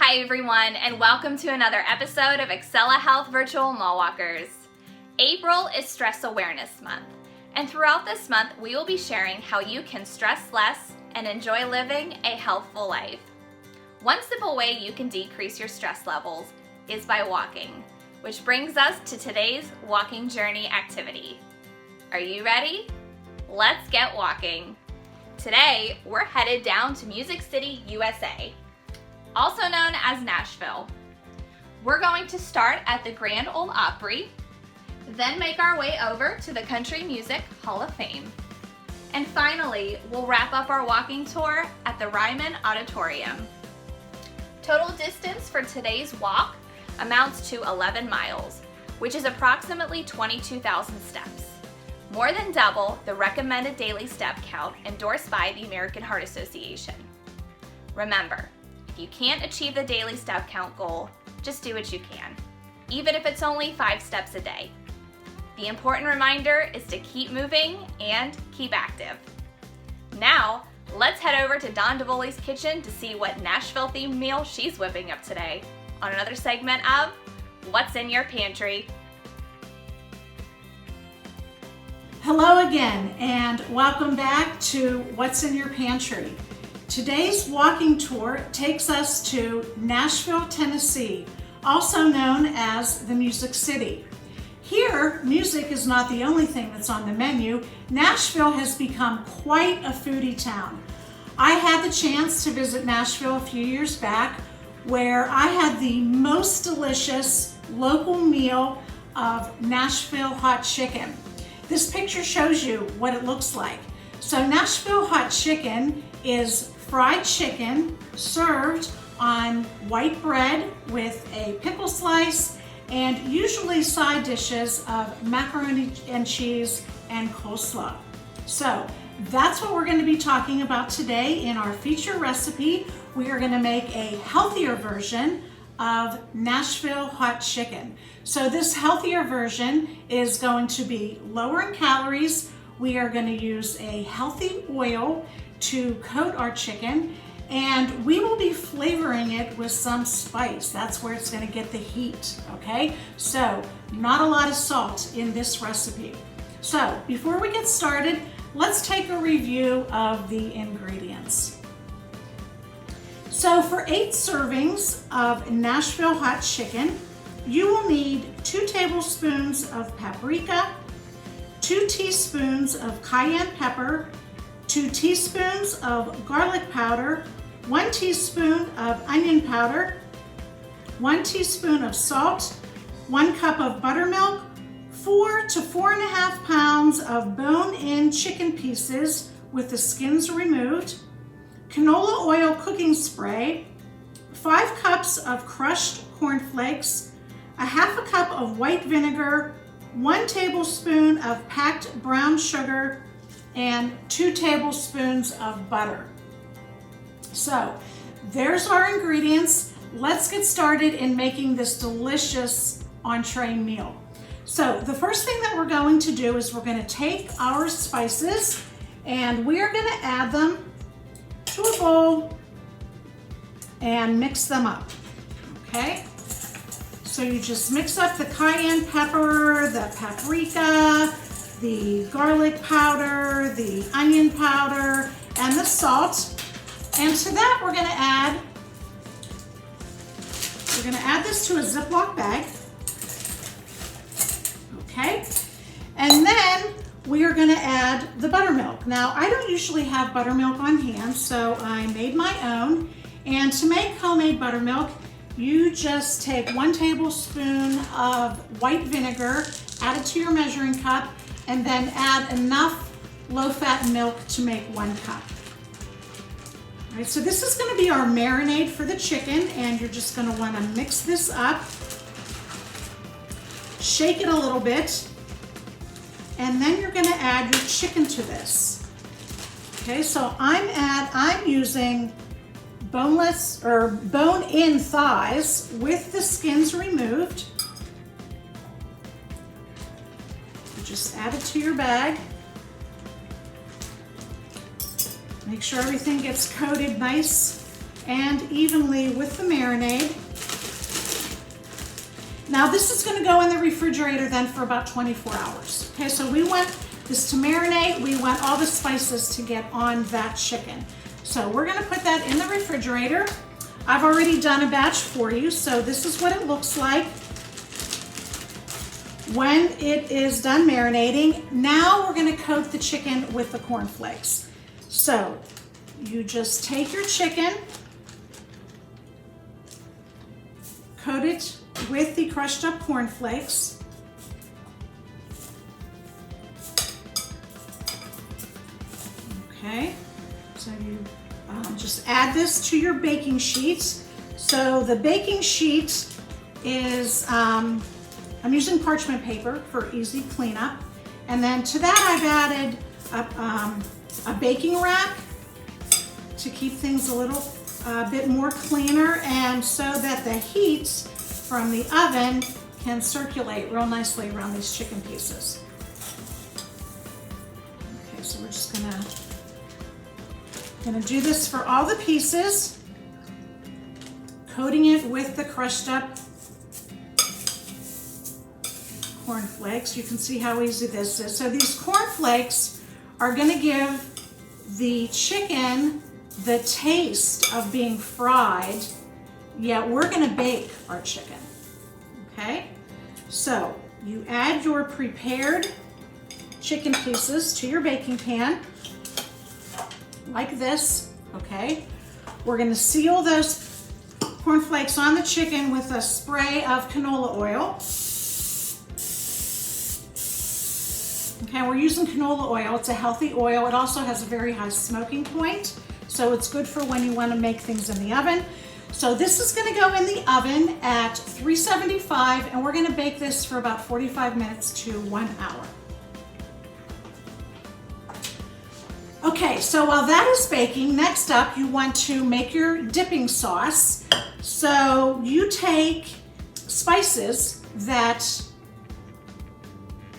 Hi everyone, and welcome to another episode of Excela Health Virtual Mall Walkers. April is Stress Awareness Month, and throughout this month we will be sharing how you can stress less and enjoy living a healthful life. One simple way you can decrease your stress levels is by walking, which brings us to today's walking journey activity. Are you ready? Let's get walking. Today, we're headed down to Music City, USA, also known as Nashville. We're going to start at the Grand Ole Opry, then make our way over to the Country Music Hall of Fame. And finally, we'll wrap up our walking tour at the Ryman Auditorium. Total distance for today's walk amounts to 11 miles, which is approximately 22,000 steps. More than double the recommended daily step count endorsed by the American Heart Association. Remember, if you can't achieve the daily step count goal, just do what you can, even if it's only 5 steps a day. The important reminder is to keep moving and keep active. Now, let's head over to Dawn DeVoley's kitchen to see what Nashville-themed meal she's whipping up today on another segment of What's in Your Pantry. Hello again, and welcome back to What's in Your Pantry. Today's walking tour takes us to Nashville, Tennessee, also known as the Music City. Here, music is not the only thing that's on the menu. Nashville has become quite a foodie town. I had the chance to visit Nashville a few years back, where I had the most delicious local meal of Nashville hot chicken. This picture shows you what it looks like. So Nashville hot chicken is fried chicken served on white bread with a pickle slice and usually side dishes of macaroni and cheese and coleslaw. So that's what we're going to be talking about today in our feature recipe. We are going to make a healthier version of Nashville hot chicken. So this healthier version is going to be lower in calories. We are going to use a healthy oil to coat our chicken, and we will be flavoring it with some spice. That's where it's going to get the heat, okay? So not a lot of salt in this recipe. So before we get started, let's take a review of the ingredients. So for 8 servings of Nashville hot chicken, you will need 2 tablespoons of paprika, 2 teaspoons of cayenne pepper, 2 teaspoons of garlic powder, 1 teaspoon of onion powder, 1 teaspoon of salt, 1 cup of buttermilk, 4 to 4.5 pounds of bone-in chicken pieces with the skins removed, canola oil cooking spray, 5 cups of crushed cornflakes, a half a cup of white vinegar, 1 tablespoon of packed brown sugar, and 2 tablespoons of butter. So there's our ingredients. Let's get started in making this delicious entree meal. So the first thing that we're going to do is we're going to take our spices and we are going to add them to a bowl and mix them up, okay? So you just mix up the cayenne pepper, the paprika, the garlic powder, the onion powder, and the salt. And to that we're gonna add this to a Ziploc bag, okay? And then we are gonna add the buttermilk. Now, I don't usually have buttermilk on hand, so I made my own. And to make homemade buttermilk, you just take 1 tablespoon of white vinegar, add it to your measuring cup, and then add enough low-fat milk to make 1 cup. All right, so this is gonna be our marinade for the chicken, and you're just gonna wanna mix this up, shake it a little bit, and then you're gonna add your chicken to this. Okay, so I'm using boneless or bone-in thighs with the skins removed. Just add it to your bag. Make sure everything gets coated nice and evenly with the marinade. Now this is going to go in the refrigerator then for about 24 hours. Okay, so we want this to marinate. We want all the spices to get on that chicken. So we're going to put that in the refrigerator. I've already done a batch for you, so this is what it looks like when it is done marinating. Now we're going to coat the chicken with the cornflakes. So you just take your chicken, coat it with the crushed up cornflakes. Okay, so you just add this to your baking sheet. So the baking sheet is, I'm using parchment paper for easy cleanup. And then to that I've added a baking rack to keep things a little bit more cleaner, and so that the heat from the oven can circulate real nicely around these chicken pieces. Okay, so we're just gonna do this for all the pieces, coating it with the crushed up cornflakes. You can see how easy this is. So these cornflakes are gonna give the chicken the taste of being fried, yet we're gonna bake our chicken, okay? So you add your prepared chicken pieces to your baking pan, like this, okay? We're gonna seal those cornflakes on the chicken with a spray of canola oil. Okay, we're using canola oil. It's a healthy oil. It also has a very high smoking point, so it's good for when you want to make things in the oven. So this is going to go in the oven at 375, and we're going to bake this for about 45 minutes to 1 hour. Okay, so while that is baking, next up you want to make your dipping sauce. So you take spices that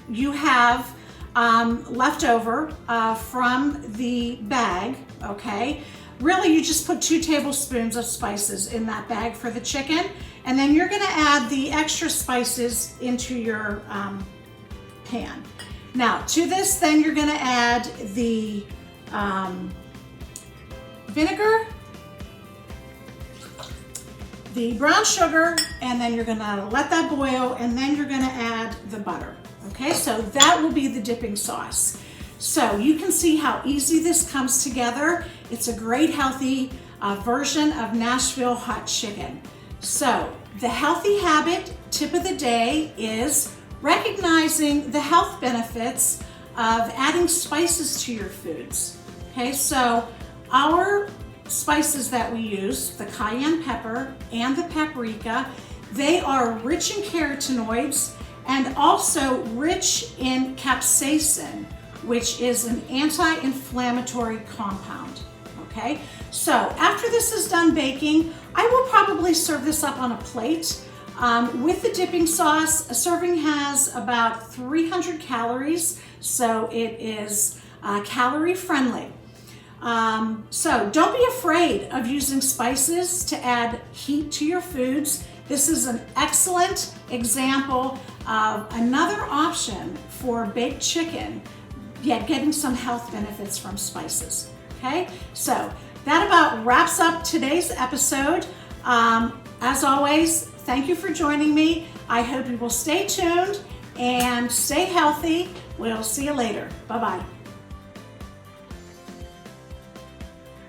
you have left over from the bag, okay? Really, you just put 2 tablespoons of spices in that bag for the chicken, and then you're gonna add the extra spices into your pan. Now, to this, then you're gonna add the vinegar, the brown sugar, and then you're gonna let that boil, and then you're gonna add the butter. Okay, so that will be the dipping sauce. So you can see how easy this comes together. It's a great healthy version of Nashville hot chicken. So the healthy habit tip of the day is recognizing the health benefits of adding spices to your foods. Okay, so our spices that we use, the cayenne pepper and the paprika, they are rich in carotenoids and also rich in capsaicin, which is an anti-inflammatory compound, okay? So after this is done baking, I will probably serve this up on a plate with the dipping sauce. A serving has about 300 calories, so it is calorie friendly. So don't be afraid of using spices to add heat to your foods. This is an excellent example of another option for baked chicken, yet getting some health benefits from spices, okay? So that about wraps up today's episode. As always, thank you for joining me. I hope you will stay tuned and stay healthy. We'll see you later. Bye-bye.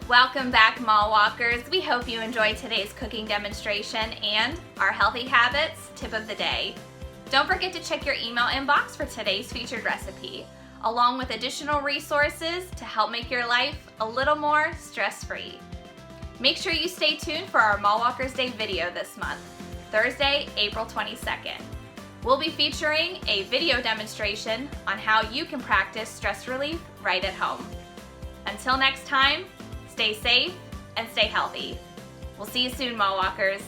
Welcome back, Mall Walkers. We hope you enjoyed today's cooking demonstration and our healthy habits tip of the day. Don't forget to check your email inbox for today's featured recipe, along with additional resources to help make your life a little more stress-free. Make sure you stay tuned for our Mall Walkers Day video this month, Thursday, April 22nd. We'll be featuring a video demonstration on how you can practice stress relief right at home. Until next time, stay safe and stay healthy. We'll see you soon, Mall Walkers.